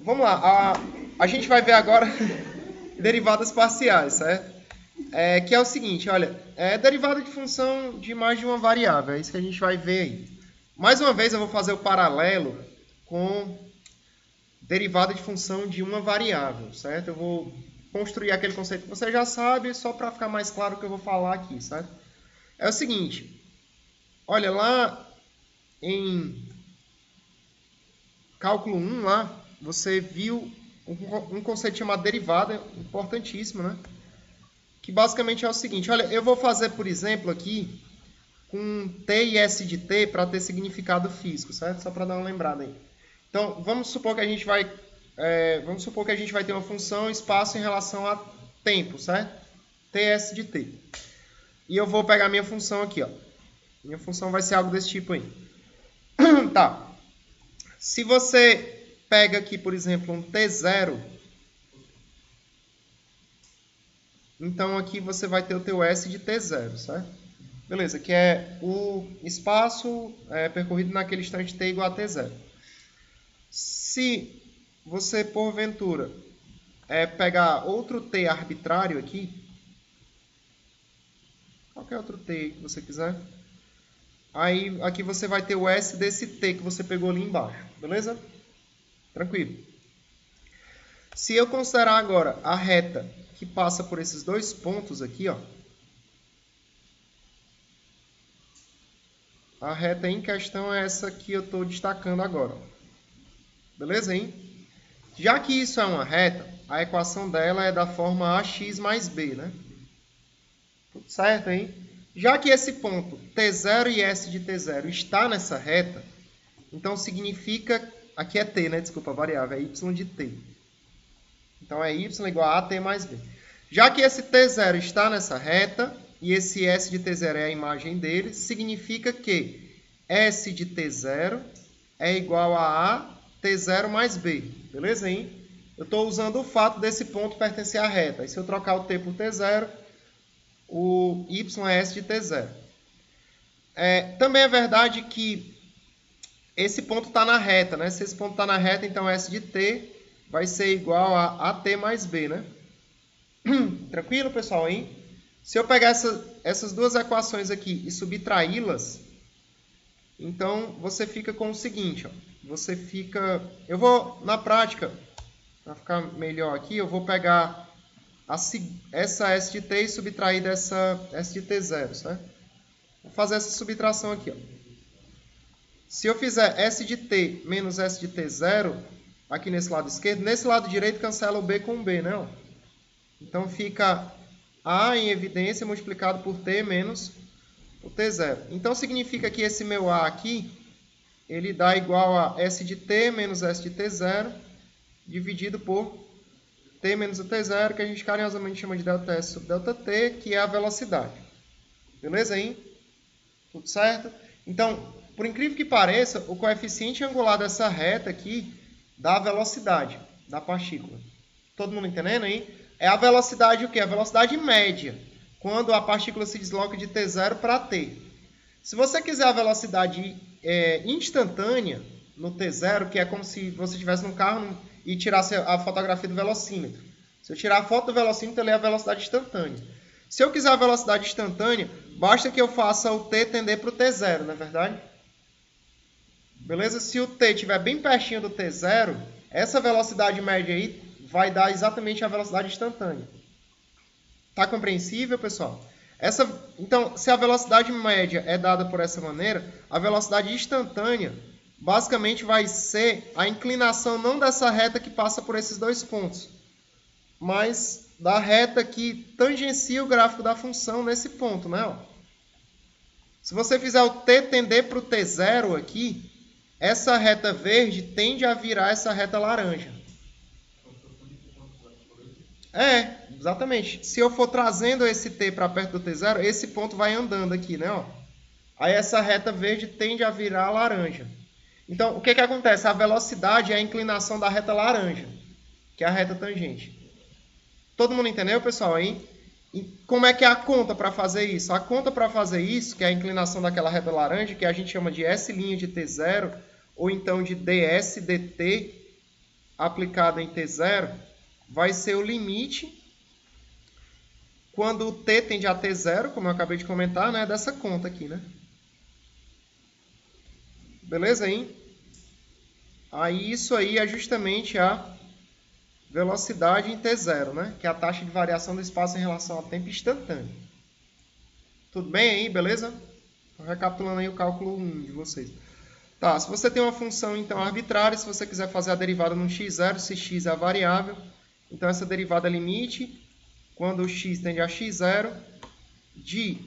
vamos lá. A gente vai ver agora derivadas parciais, certo? Que é o seguinte, olha, derivada de função de mais de uma variável, é isso que a gente vai ver aí. Mais uma vez eu vou fazer o paralelo com derivada de função de uma variável, certo? Eu vou construir aquele conceito que você já sabe, só para ficar mais claro o que eu vou falar aqui, certo? É o seguinte, olha, lá em cálculo 1, lá, você viu um conceito chamado derivada, importantíssimo, né? Que basicamente é o seguinte, olha, eu vou fazer, por exemplo, aqui, com t e s de t para ter significado físico, certo? Só para dar uma lembrada aí. Então, vamos supor que a gente vai ter uma função espaço em relação a tempo, certo? ts de t. E eu vou pegar minha função aqui, ó. Minha função vai ser algo desse tipo aí. Tá. Se você pega aqui, por exemplo, um t0, então aqui você vai ter o teu s de t0, certo? Beleza, que é o espaço percorrido naquele instante t igual a t0. Se você, porventura, pegar outro t arbitrário aqui, qualquer outro t que você quiser, aí aqui você vai ter o s desse t que você pegou ali embaixo, beleza? Tranquilo. Se eu considerar agora a reta que passa por esses dois pontos aqui, ó, a reta em questão é essa que eu estou destacando agora. Beleza, hein? Já que isso é uma reta, a equação dela é da forma ax mais b, né? Tudo certo, hein? Já que esse ponto t0 e s de t0 está nessa reta, então significa... Aqui é t, né? Desculpa, a variável é y de t. Então é y igual a t mais b. Já que esse t0 está nessa reta, e esse s de t0 é a imagem dele, significa que s de t0 é igual a t0 mais b. Beleza, hein? Eu estou usando o fato desse ponto pertencer à reta. E se eu trocar o t por t0, o y é s de t0. Também é verdade que esse ponto está na reta, né? Se esse ponto está na reta, então s de t vai ser igual a t mais b, né? Tranquilo, pessoal, hein? Se eu pegar essas duas equações aqui e subtraí-las, então você fica com o seguinte, ó. Você fica... Eu vou, na prática, para ficar melhor aqui, eu vou pegar essa s de t e subtrair dessa s de t0, certo? Vou fazer essa subtração aqui, ó. Se eu fizer s de t menos s de t0, aqui nesse lado esquerdo, nesse lado direito cancela o b com o b, né? Ó. Então fica a em evidência multiplicado por t menos o t0. Então significa que esse meu a aqui, ele dá igual a s de t menos s de t0, dividido por t menos o t0, que a gente carinhosamente chama de delta s sobre delta t, que é a velocidade. Beleza, hein? Tudo certo? Então, por incrível que pareça, o coeficiente angular dessa reta aqui dá a velocidade da partícula. Todo mundo entendendo, hein? É a velocidade o quê? A velocidade média, quando a partícula se desloca de t0 para t. Se você quiser a velocidade instantânea no t0, que é como se você estivesse num carro e tirasse a fotografia do velocímetro. Se eu tirar a foto do velocímetro, ele é a velocidade instantânea. Se eu quiser a velocidade instantânea, basta que eu faça o t tender para o t0, não é verdade? Beleza? Se o t estiver bem pertinho do t0, essa velocidade média aí vai dar exatamente a velocidade instantânea. Tá compreensível, pessoal? Então, se a velocidade média é dada por essa maneira, a velocidade instantânea basicamente vai ser a inclinação não dessa reta que passa por esses dois pontos, mas da reta que tangencia o gráfico da função nesse ponto, né? Se você fizer o t tender para o t0 aqui, essa reta verde tende a virar essa reta laranja. Exatamente. Se eu for trazendo esse t para perto do t0, esse ponto vai andando aqui, né? Ó. Aí essa reta verde tende a virar laranja. Então, o que acontece? A velocidade é a inclinação da reta laranja, que é a reta tangente. Todo mundo entendeu, pessoal? Hein? E como é que é a conta para fazer isso? A conta para fazer isso, que é a inclinação daquela reta laranja, que a gente chama de S' de t0, ou então de ds dt, aplicado em t0 vai ser o limite quando o t tende a t0, como eu acabei de comentar, né, dessa conta aqui, né? Beleza aí? Aí isso aí é justamente a velocidade em t0, né? Que é a taxa de variação do espaço em relação ao tempo instantâneo. Tudo bem aí, beleza? Tô recapitulando aí o cálculo 1 de vocês. Tá, se você tem uma função então arbitrária, se você quiser fazer a derivada no x0, se x é a variável, então essa derivada é limite, quando o x tende a x0, de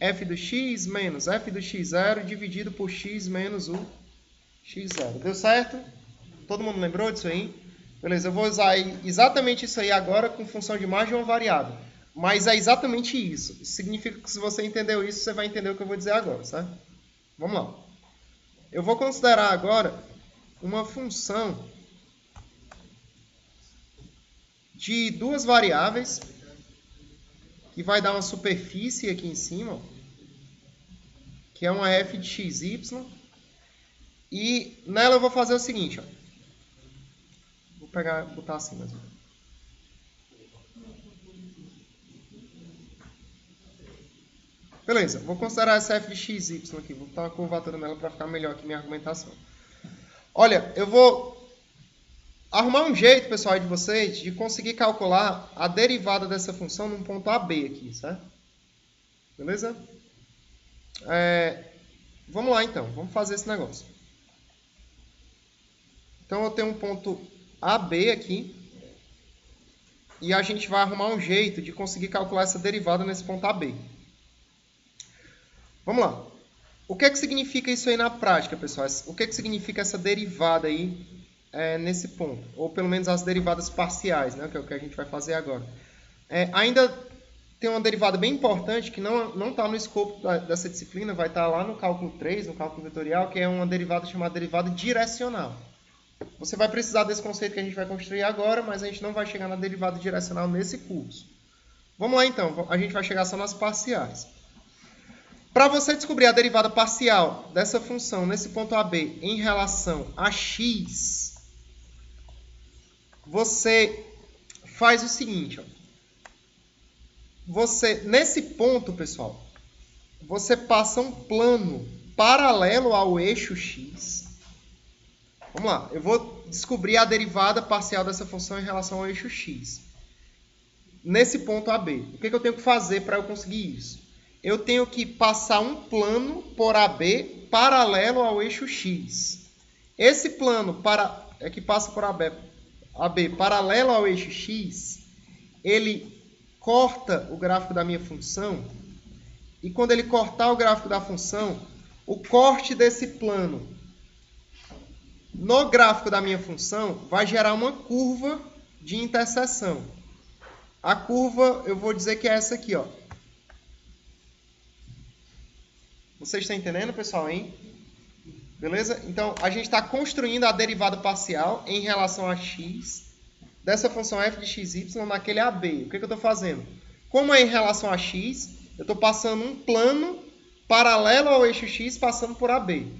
f do x menos f do x0 dividido por x menos o x0. Deu certo? Todo mundo lembrou disso aí? Beleza, eu vou usar exatamente isso aí agora com função de mais de uma variável. Mas é exatamente isso. Isso significa que se você entendeu isso, você vai entender o que eu vou dizer agora, certo? Vamos lá. Eu vou considerar agora uma função de duas variáveis que vai dar uma superfície aqui em cima, que é uma f de xy, e nela eu vou fazer o seguinte, ó. Vou botar assim mais ou menos. Beleza, vou considerar essa f de xy aqui, vou botar uma curvatura nela para ficar melhor aqui minha argumentação. Olha, eu vou arrumar um jeito, pessoal, de vocês, de conseguir calcular a derivada dessa função num ponto AB aqui, certo? Beleza? Vamos lá, então. Vamos fazer esse negócio. Então, eu tenho um ponto AB aqui. E a gente vai arrumar um jeito de conseguir calcular essa derivada nesse ponto AB. Vamos lá. O que é que significa isso aí na prática, pessoal? O que é que significa essa derivada aí nesse ponto? Ou pelo menos as derivadas parciais, né? Que é o que a gente vai fazer agora. Ainda tem uma derivada bem importante que não está no escopo dessa disciplina, vai estar lá no cálculo 3, no cálculo vetorial, que é uma derivada chamada derivada direcional. Você vai precisar desse conceito que a gente vai construir agora, mas a gente não vai chegar na derivada direcional nesse curso. Vamos lá então, a gente vai chegar só nas parciais. Para você descobrir a derivada parcial dessa função nesse ponto AB em relação a x, você faz o seguinte, ó. Nesse ponto, pessoal, você passa um plano paralelo ao eixo x. Vamos lá, eu vou descobrir a derivada parcial dessa função em relação ao eixo x. Nesse ponto AB, o que eu tenho que fazer para eu conseguir isso? Eu tenho que passar um plano por AB paralelo ao eixo x. Esse plano que passa por AB paralelo ao eixo x, ele corta o gráfico da minha função, e quando ele cortar o gráfico da função, o corte desse plano no gráfico da minha função vai gerar uma curva de interseção. A curva, eu vou dizer que é essa aqui, ó. Vocês estão entendendo, pessoal, hein? Beleza? Então, a gente está construindo a derivada parcial em relação a x dessa função f de xy naquele AB. O que eu estou fazendo? Como é em relação a x, eu estou passando um plano paralelo ao eixo x passando por AB.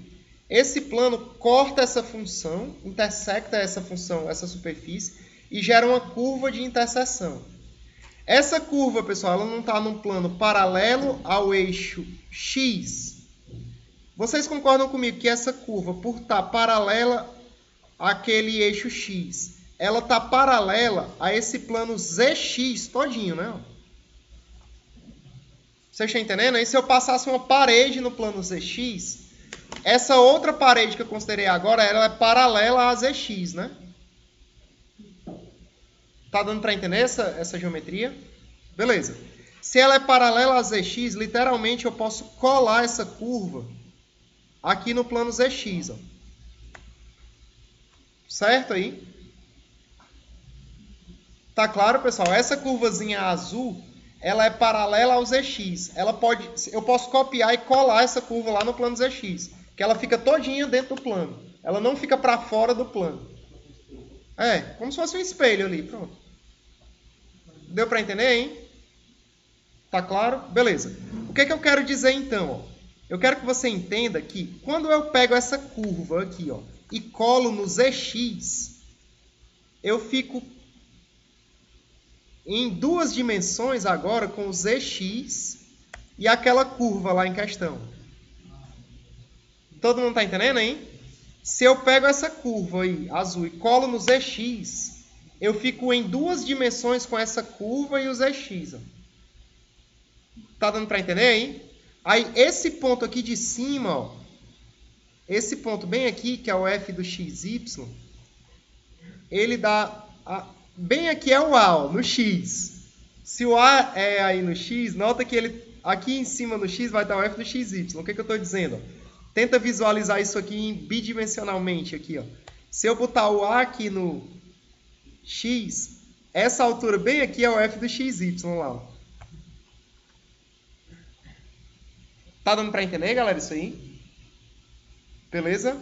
Esse plano corta essa função, intersecta essa função, essa superfície, e gera uma curva de interseção. Essa curva, pessoal, ela não está num plano paralelo ao eixo x. Vocês concordam comigo que essa curva, por estar paralela àquele eixo x, ela está paralela a esse plano zx todinho, né? Vocês estão entendendo? Aí se eu passasse uma parede no plano zx, essa outra parede que eu considerei agora, ela é paralela a zx, né? Tá dando para entender essa geometria? Beleza. Se ela é paralela a zx, literalmente eu posso colar essa curva aqui no plano zx. Ó. Certo aí? Tá claro, pessoal? Essa curvazinha azul, ela é paralela ao zx. Eu posso copiar e colar essa curva lá no plano zx, que ela fica todinha dentro do plano. Ela não fica para fora do plano. Como se fosse um espelho ali, pronto. Deu para entender, hein? Tá claro? Beleza. O que eu quero dizer então? Ó? Eu quero que você entenda que quando eu pego essa curva aqui, ó, e colo no zx, eu fico em duas dimensões agora com o zx e aquela curva lá em questão. Todo mundo está entendendo, hein? Se eu pego essa curva aí, azul, e colo no zx, eu fico em duas dimensões com essa curva e o zx. Tá dando para entender, hein? Aí, esse ponto aqui de cima, ó, esse ponto bem aqui, que é o f do xy, ele dá... bem aqui é o A, ó, no x. Se o A é aí no x, nota que ele aqui em cima no x vai dar o f do xy. O que eu estou dizendo? Tenta visualizar isso aqui bidimensionalmente. Aqui, ó. Se eu botar o A aqui no x, essa altura bem aqui é o f do xy lá. Ó. Tá dando para entender, galera, isso aí? Beleza?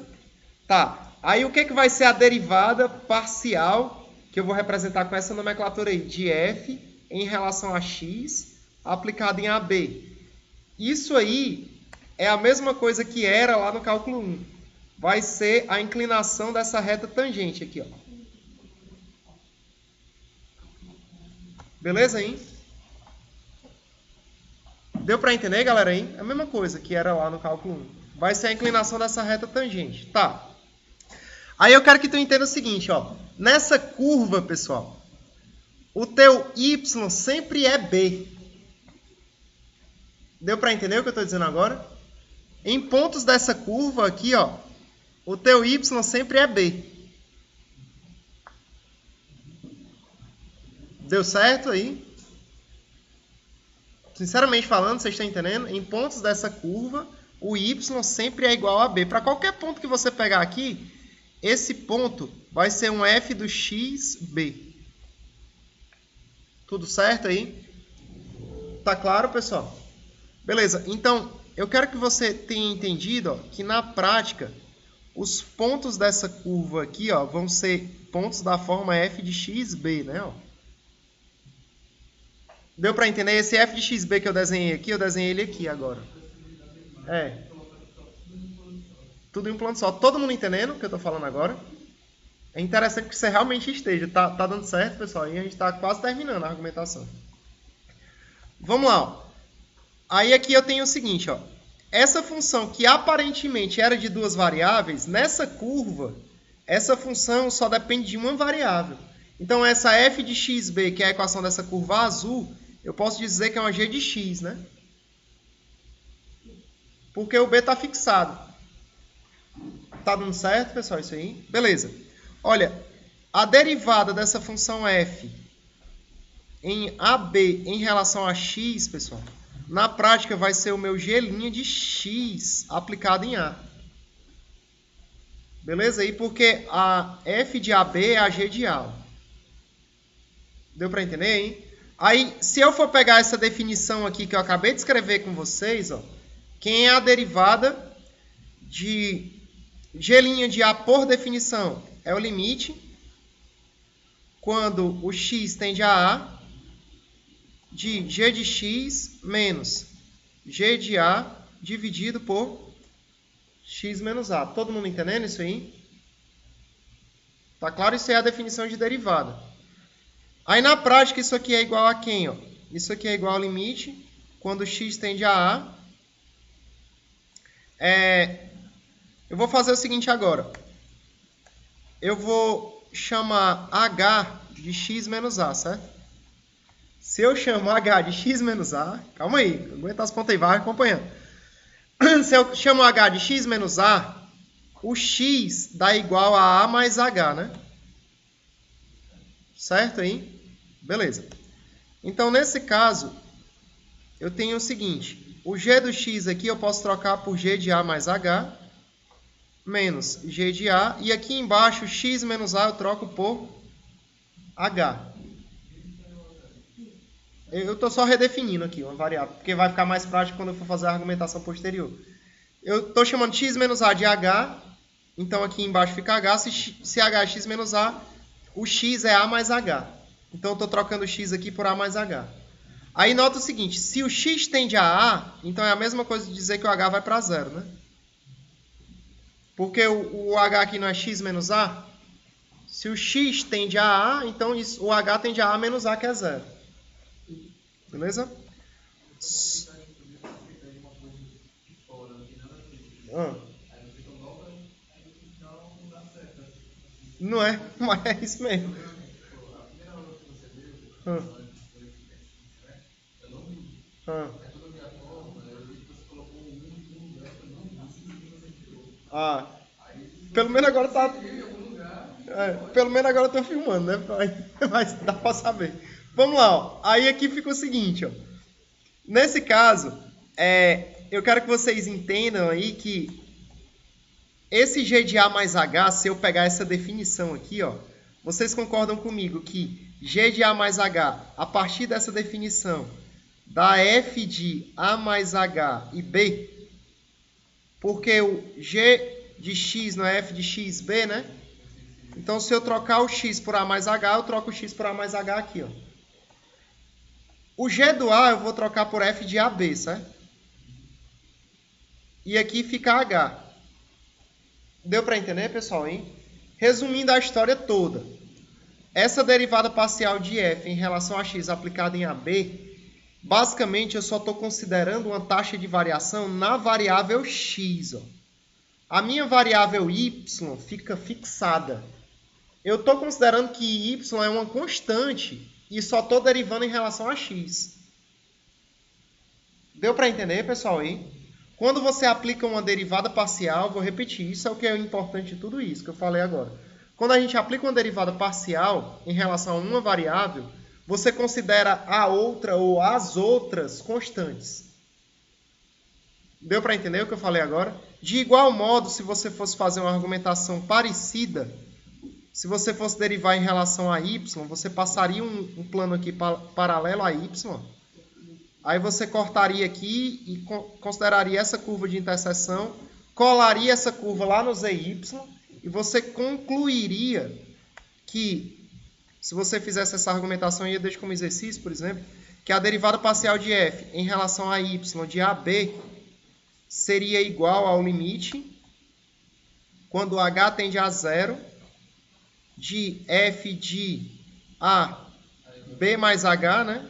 Tá. Aí o que vai ser a derivada parcial que eu vou representar com essa nomenclatura aí, de f em relação a x aplicado em AB. Isso aí é a mesma coisa que era lá no cálculo 1. Vai ser a inclinação dessa reta tangente aqui, ó. Beleza, hein? Deu para entender, galera, hein? É a mesma coisa que era lá no cálculo 1. Vai ser a inclinação dessa reta tangente. Tá. Aí eu quero que tu entenda o seguinte, ó. Nessa curva, pessoal, o teu y sempre é b. Deu para entender o que eu estou dizendo agora? Em pontos dessa curva aqui, ó, o teu y sempre é b. Deu certo aí? Sinceramente falando, vocês estão entendendo? Em pontos dessa curva, o y sempre é igual a b. Para qualquer ponto que você pegar aqui, esse ponto vai ser um f do xb. Tudo certo aí? Tá claro, pessoal? Beleza. Então, eu quero que você tenha entendido, ó, que na prática, os pontos dessa curva aqui, ó, vão ser pontos da forma f de xb, né? Ó. Deu para entender? Esse f de xb que eu desenhei aqui, eu desenhei ele aqui agora. É. Tudo em um plano só. Todo mundo entendendo o que eu estou falando agora? É interessante que você realmente esteja. Tá dando certo, pessoal? E a gente está quase terminando a argumentação. Vamos lá. Ó. Aí aqui eu tenho o seguinte. Ó. Essa função que aparentemente era de duas variáveis, nessa curva, essa função só depende de uma variável. Então, essa f de xb, que é a equação dessa curva azul, eu posso dizer que é uma g de x, né? Porque o b está fixado. Tá dando certo, pessoal, isso aí? Beleza. Olha, a derivada dessa função f em AB em relação a x, pessoal, na prática vai ser o meu g' de x aplicado em A. Beleza? aí? Porque a f de AB é a g de A. Deu para entender, hein? Aí, se eu for pegar essa definição aqui que eu acabei de escrever com vocês, ó, quem é a derivada de g' de A por definição? É o limite quando o x tende a A de g de x menos g de A dividido por x menos A. Todo mundo entendendo isso aí? Tá claro? Isso é a definição de derivada. Aí, na prática, isso aqui é igual a quem? Ó? Isso aqui é igual ao limite quando x tende a A. Eu vou fazer o seguinte agora. Eu vou chamar h de x menos A, certo? Se eu chamar h de x menos A... Calma aí, aguenta as pontas aí, vai acompanhando. Se eu chamo h de x menos A, o x dá igual a mais h, né? Certo aí? Beleza. Então, nesse caso, eu tenho o seguinte. O g do x aqui eu posso trocar por g de A mais h, menos g de A. E aqui embaixo, x menos A eu troco por h. Eu estou só redefinindo aqui uma variável, porque vai ficar mais prático quando eu for fazer a argumentação posterior. Eu estou chamando x menos A de h, então aqui embaixo fica h. Se h é x menos A, o x é A mais h. Então, eu estou trocando o x aqui por A mais h. Aí, nota o seguinte, se o x tende a A, então é a mesma coisa de dizer que o h vai para zero, né? Porque o h aqui não é x menos A? Se o x tende a A, então o H tende a A menos A, que é 0. Beleza? Não é? Mas é isso mesmo. Pelo menos agora tá... pelo menos agora eu tô filmando, né? Mas dá pra saber. Vamos lá, ó. Aí aqui fica o seguinte, ó. Nesse caso, eu quero que vocês entendam aí que esse G de A mais H, se eu pegar essa definição aqui, ó, vocês concordam comigo que G de A mais H, a partir dessa definição, dá F de A mais H e B, porque o G de X não é F de X, B, né? Então, se eu trocar o X por A mais H, eu troco o X por A mais H aqui, ó. O G do A eu vou trocar por F de AB, certo? E aqui fica H. Deu para entender, pessoal, hein? Resumindo a história toda. Essa derivada parcial de F em relação a X aplicada em AB, basicamente eu só estou considerando uma taxa de variação na variável X, ó. A minha variável Y fica fixada. Eu estou considerando que Y é uma constante e só estou derivando em relação a X. Deu para entender, pessoal, aí? Quando você aplica uma derivada parcial, vou repetir, isso é o que é importante de tudo isso que eu falei agora. Quando a gente aplica uma derivada parcial em relação a uma variável, você considera a outra ou as outras constantes. Deu para entender o que eu falei agora? De igual modo, se você fosse fazer uma argumentação parecida, se você fosse derivar em relação a y, você passaria um plano aqui paralelo a y. Aí você cortaria aqui e consideraria essa curva de interseção, colaria essa curva lá no ZY e você concluiria que, se você fizesse essa argumentação, eu deixo como exercício, por exemplo, que a derivada parcial de f em relação a y de AB seria igual ao limite, quando h tende a 0, de f de a b mais h, né?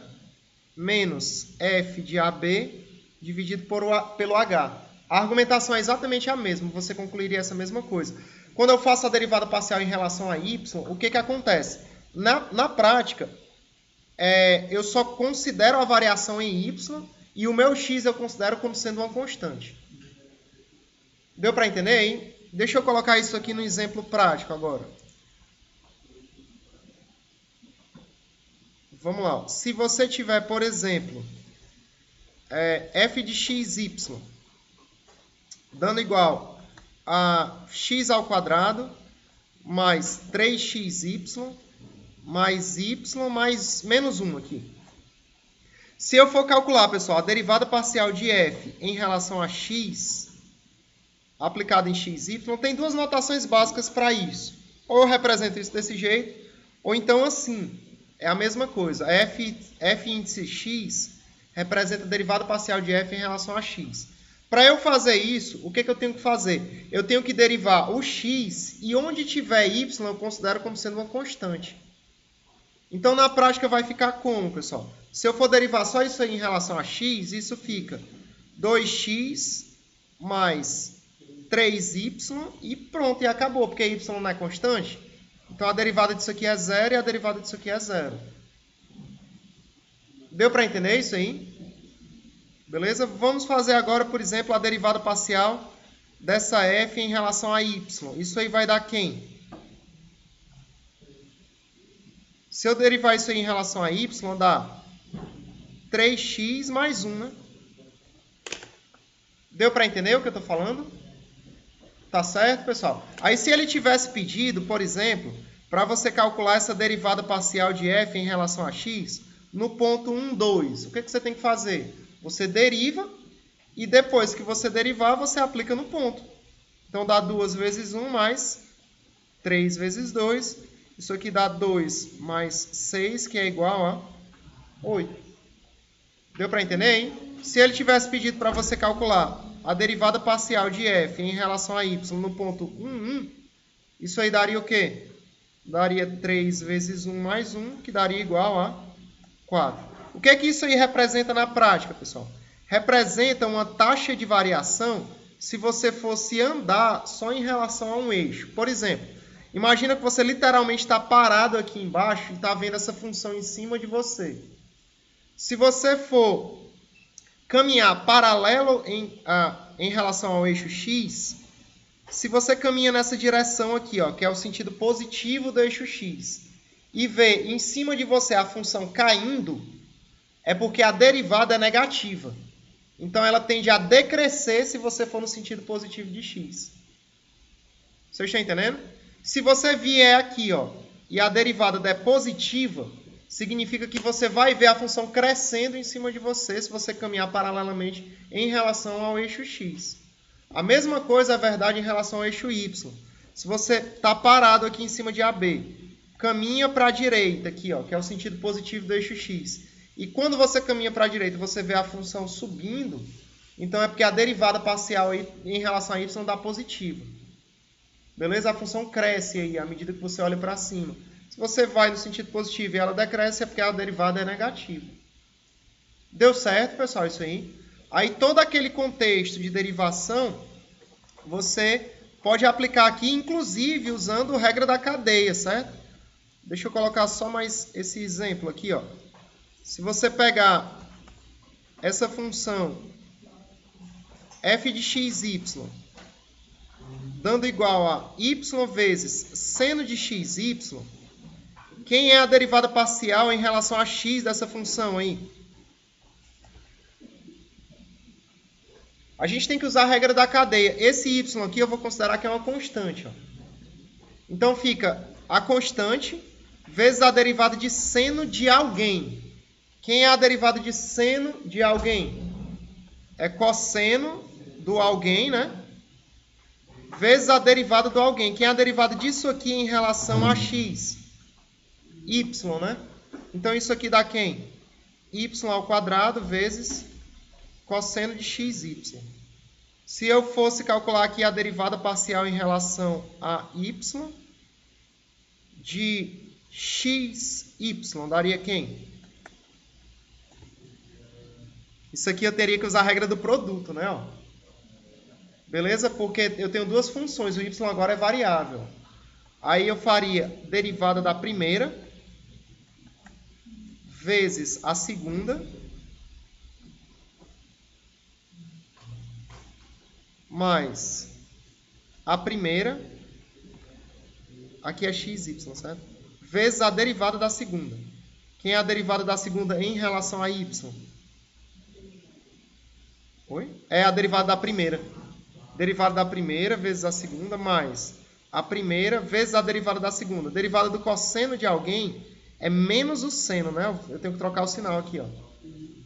Menos f de AB dividido pelo h. A argumentação é exatamente a mesma, você concluiria essa mesma coisa. Quando eu faço a derivada parcial em relação a y, o que acontece? Na prática, eu só considero a variação em y e o meu x eu considero como sendo uma constante. Deu para entender, hein? Deixa eu colocar isso aqui no exemplo prático agora. Vamos lá. Se você tiver, por exemplo, f de xy dando igual a x ao quadrado mais 3xy mais y mais menos 1 aqui. Se eu for calcular, pessoal, a derivada parcial de f em relação a x aplicada em xy, tem duas notações básicas para isso. Ou eu represento isso desse jeito, ou então assim. É a mesma coisa. F índice x representa a derivada parcial de f em relação a x. Para eu fazer isso, o que eu tenho que fazer? Eu tenho que derivar o x e onde tiver y eu considero como sendo uma constante. Então, na prática, vai ficar como, pessoal? Se eu for derivar só isso aí em relação a x, isso fica 2x mais 3y e pronto, e acabou, porque y não é constante. Então, a derivada disso aqui é 0 e a derivada disso aqui é 0. Deu para entender isso aí? Beleza? Vamos fazer agora, por exemplo, a derivada parcial dessa f em relação a y. Isso aí vai dar quem? Se eu derivar isso aí em relação a y, dá 3x mais 1, né? Deu para entender o que eu estou falando? Tá certo, pessoal? Aí, se ele tivesse pedido, por exemplo, para você calcular essa derivada parcial de f em relação a x, no ponto 1, 2, o que você tem que fazer? Você deriva e depois que você derivar, você aplica no ponto. Então, dá 2 vezes 1 mais 3 vezes 2. Isso aqui dá 2 mais 6, que é igual a 8. Deu para entender, hein? Se ele tivesse pedido para você calcular a derivada parcial de f em relação a y no ponto 1, 1, isso aí daria o quê? daria 3 vezes 1 mais 1, que daria igual a 4. O que é que isso aí representa na prática, pessoal? Representa uma taxa de variação se você fosse andar só em relação a um eixo. Por exemplo, imagina que você literalmente está parado aqui embaixo e está vendo essa função em cima de você. Se você for caminhar paralelo em relação ao eixo X, se você caminha nessa direção aqui, ó, que é o sentido positivo do eixo X, e vê em cima de você a função caindo, é porque a derivada é negativa. Então, ela tende a decrescer se você for no sentido positivo de x. Vocês estão entendendo? Se você vier aqui, ó, e a derivada der positiva, significa que você vai ver a função crescendo em cima de você se você caminhar paralelamente em relação ao eixo x. A mesma coisa é verdade em relação ao eixo y. Se você está parado aqui em cima de AB, caminha para a direita aqui, ó, que é o sentido positivo do eixo x. E quando você caminha para a direita, você vê a função subindo, então é porque a derivada parcial em relação a y dá positiva. Beleza? A função cresce aí à medida que você olha para cima. Se você vai no sentido positivo e ela decresce, é porque a derivada é negativa. Deu certo, pessoal, isso aí? Aí todo aquele contexto de derivação, você pode aplicar aqui, inclusive usando a regra da cadeia, certo? Deixa eu colocar só mais esse exemplo aqui, ó. Se você pegar essa função f de xy, dando igual a y vezes seno de xy, quem é a derivada parcial em relação a x dessa função aí? A gente tem que usar a regra da cadeia. Esse y aqui eu vou considerar que é uma constante, ó. Então fica a constante vezes a derivada de seno de alguém. Quem é a derivada de seno de alguém? É cosseno do alguém, né? Vezes a derivada do alguém. Quem é a derivada disso aqui em relação a x? Y, né? Então, isso aqui dá quem? Y ao quadrado vezes cosseno de xy. Se eu fosse calcular aqui a derivada parcial em relação a y, de xy, daria quem? Isso aqui eu teria que usar a regra do produto, né? Ó. Beleza? Porque eu tenho duas funções, o y agora é variável. Aí eu faria derivada da primeira vezes a segunda mais a primeira, aqui é xy, certo? Vezes a derivada da segunda. Quem é a derivada da segunda em relação a y? Oi? É a derivada da primeira. Derivada da primeira vezes a segunda mais a primeira vezes a derivada da segunda. Derivada do cosseno de alguém é menos o seno, né? Eu tenho que trocar o sinal aqui, ó.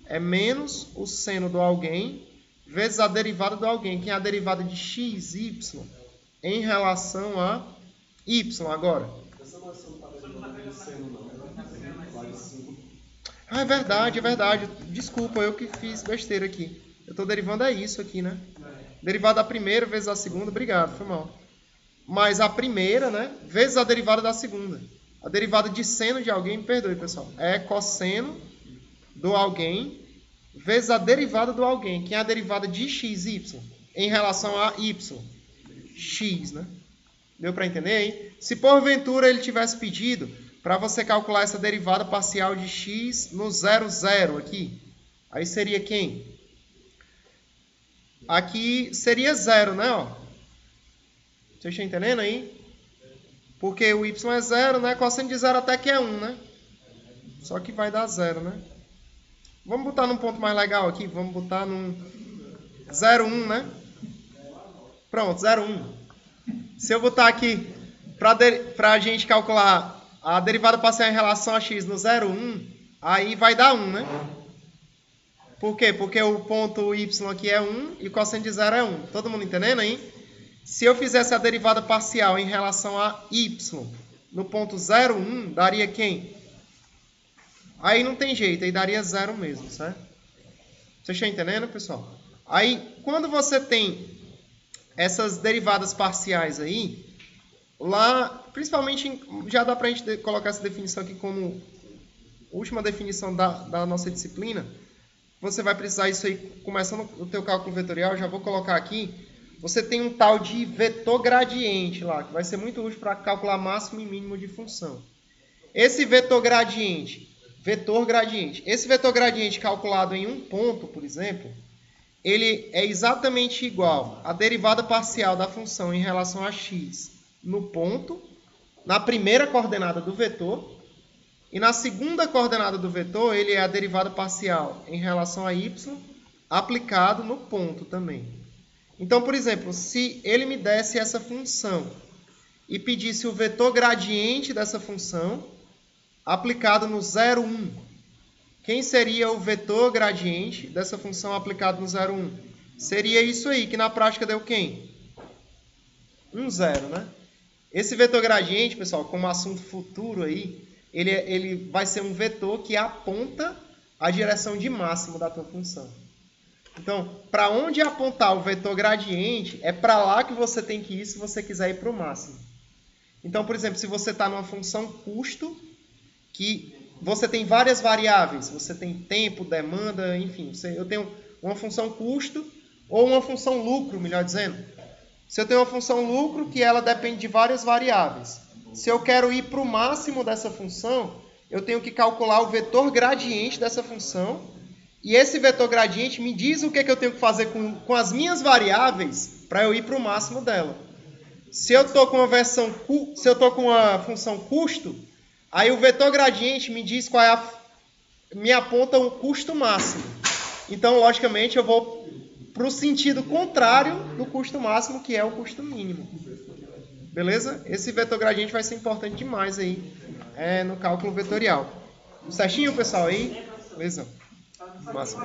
É menos o seno do alguém vezes a derivada do alguém. Que é a derivada de xy em relação a y agora. Essa não está derivando do seno, não. Ah, é verdade, é verdade. Desculpa, eu que fiz besteira aqui. Eu estou derivando isso aqui, né? Derivada da primeira vezes a segunda, obrigado, foi mal. Mais a primeira, né? Vezes a derivada da segunda. A derivada de seno de alguém, me perdoe, pessoal, é cosseno do alguém vezes a derivada do alguém, que é a derivada de xy em relação a y. X, né? Deu para entender aí? Se porventura ele tivesse pedido para você calcular essa derivada parcial de x no 0, 0 aqui, aí seria quem? Aqui seria 0, né? Ó. Vocês estão entendendo aí? Porque o y é 0, né? Cosseno de 0 até que é 1, né? Só que vai dar 0, né? Vamos botar num ponto mais legal aqui. Vamos botar num 0, 1, né? Pronto, 0, 1. Se eu botar aqui para a gente calcular a derivada parcial em relação a x no 0, 1, aí vai dar 1, né? Por quê? Porque o ponto y aqui é 1 e o cosseno de 0 é 1. Todo mundo entendendo aí? Se eu fizesse a derivada parcial em relação a y no ponto 0, 1, daria quem? Aí não tem jeito, aí daria 0 mesmo, certo? Vocês estão entendendo, pessoal? Aí, quando você tem essas derivadas parciais aí, lá, principalmente, já dá para a gente colocar essa definição aqui como última definição da nossa disciplina. Você vai precisar isso aí, começando o teu cálculo vetorial, já vou colocar aqui. Você tem um tal de vetor gradiente lá, que vai ser muito útil para calcular máximo e mínimo de função. Esse vetor gradiente, esse vetor gradiente calculado em um ponto, por exemplo, ele é exatamente igual à derivada parcial da função em relação a x no ponto, na primeira coordenada do vetor, e na segunda coordenada do vetor, ele é a derivada parcial em relação a y aplicado no ponto também. Então, por exemplo, se ele me desse essa função e pedisse o vetor gradiente dessa função aplicado no 0, 1, quem seria o vetor gradiente dessa função aplicado no 0, 1? Seria isso aí, que na prática deu quem? 1, 0, né? Esse vetor gradiente, pessoal, como assunto futuro aí, ele vai ser um vetor que aponta a direção de máximo da tua função. Então, para onde apontar o vetor gradiente, é para lá que você tem que ir se você quiser ir para o máximo. Então, por exemplo, se você está numa função custo, que você tem várias variáveis, você tem tempo, demanda, enfim, eu tenho uma função custo ou uma função lucro, melhor dizendo. Se eu tenho uma função lucro, que ela depende de várias variáveis. Se eu quero ir para o máximo dessa função, eu tenho que calcular o vetor gradiente dessa função. E esse vetor gradiente me diz o que eu tenho que fazer com as minhas variáveis para eu ir para o máximo dela. Se eu estou com uma função custo, aí o vetor gradiente me diz me aponta o custo máximo. Então, logicamente, eu vou para o sentido contrário do custo máximo, que é o custo mínimo. Beleza? Esse vetor gradiente vai ser importante demais aí no cálculo vetorial. Certinho, pessoal? Aí? Beleza? Massa.